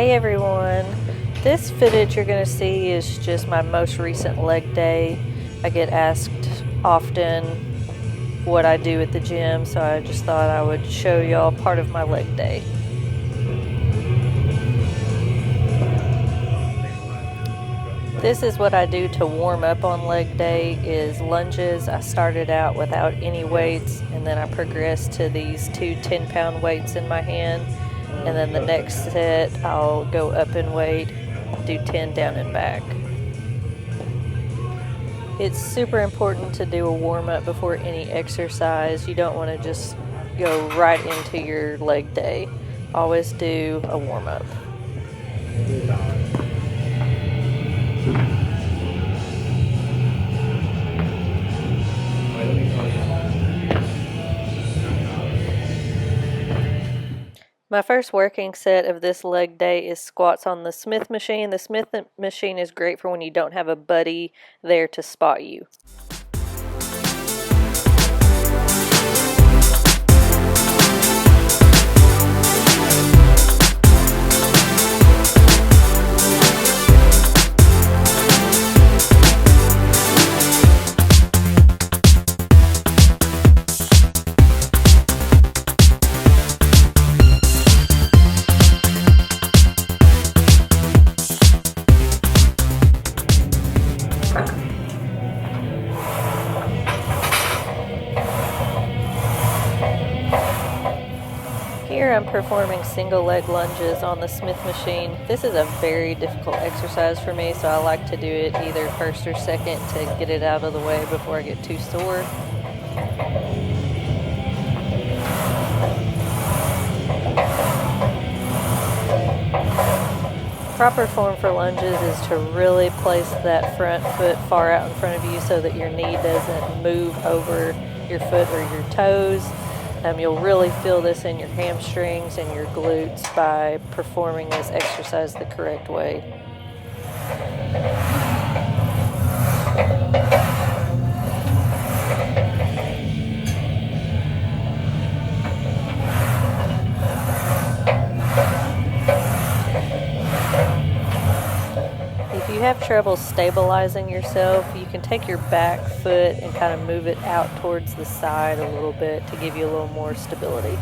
Hey everyone, this footage you're going to see is just my most recent leg day. I get asked often what I do at the gym, so I just thought I would show y'all part of my leg day. This is what I do to warm up on leg day is lunges. I started out without any weights, and then I progressed to these two 10-pound weights in my hand. And then the next set, I'll go up in weight, do 10 down and back. It's super important to do a warm-up before any exercise. You don't want to just go right into your leg day. Always do a warm-up. My first working set of this leg day is squats on the Smith machine. The Smith machine is great for when you don't have a buddy there to spot you. Here I'm performing single leg lunges on the Smith machine. This is a very difficult exercise for me, so I like to do it either first or second to get it out of the way before I get too sore. Proper form for lunges is to really place that front foot far out in front of you so that your knee doesn't move over your foot or your toes. You'll really feel this in your hamstrings and your glutes by performing this exercise the correct way. If you have trouble stabilizing yourself, you can take your back foot and kind of move it out towards the side a little bit to give you a little more stability.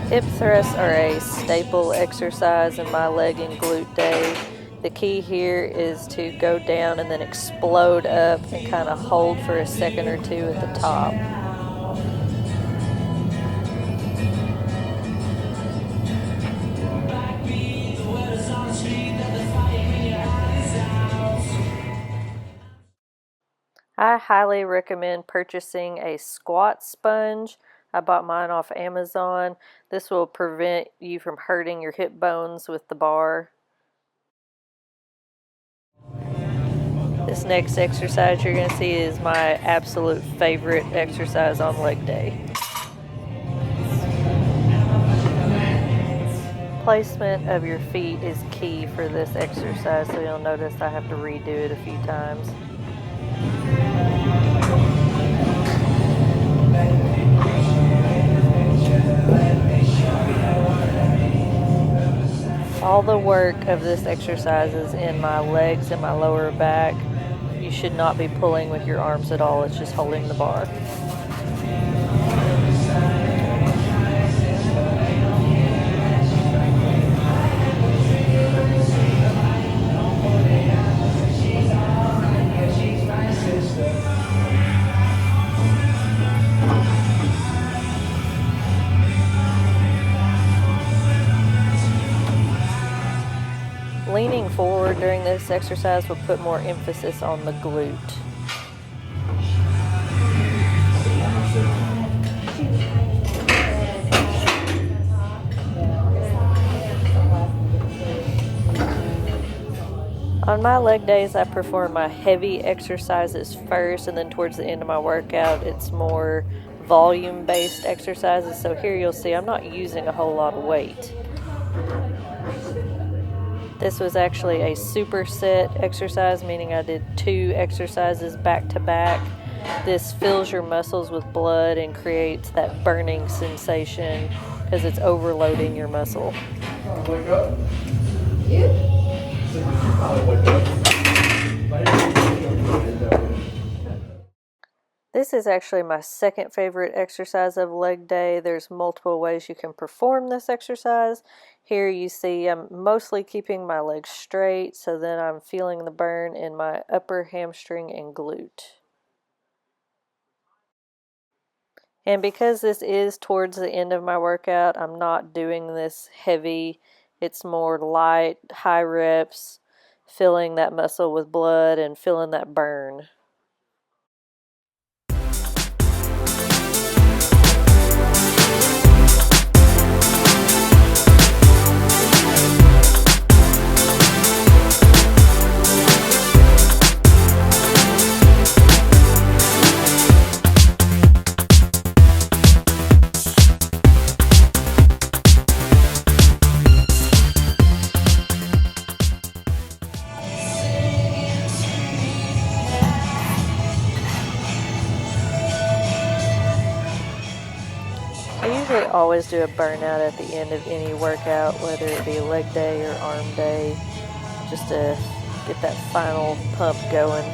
Hip thrusts are a staple exercise in my leg and glute day. The key here is to go down and then explode up and kind of hold for a second or two at the top. I highly recommend purchasing a squat sponge. I bought mine off Amazon. This will prevent you from hurting your hip bones with the bar. This next exercise you're going to see is my absolute favorite exercise on leg day. Placement of your feet is key for this exercise, so you'll notice I have to redo it a few times. All the work of this exercise is in my legs and my lower back. You should not be pulling with your arms at all, it's just holding the bar. Leaning forward during this exercise will put more emphasis on the glute. On my leg days, I perform my heavy exercises first, and then towards the end of my workout, it's more volume-based exercises. So here you'll see I'm not using a whole lot of weight. This was actually a superset exercise, meaning I did 2 exercises back to back. This fills your muscles with blood and creates that burning sensation because it's overloading your muscle. Wake up. You? Wake up. This is actually my second favorite exercise of leg day. There's multiple ways you can perform this exercise. Here you see I'm mostly keeping my legs straight, so then I'm feeling the burn in my upper hamstring and glute. And because this is towards the end of my workout, I'm not doing this heavy. It's more light, high reps, filling that muscle with blood and feeling that burn. I usually always do a burnout at the end of any workout, whether it be leg day or arm day, just to get that final pump going.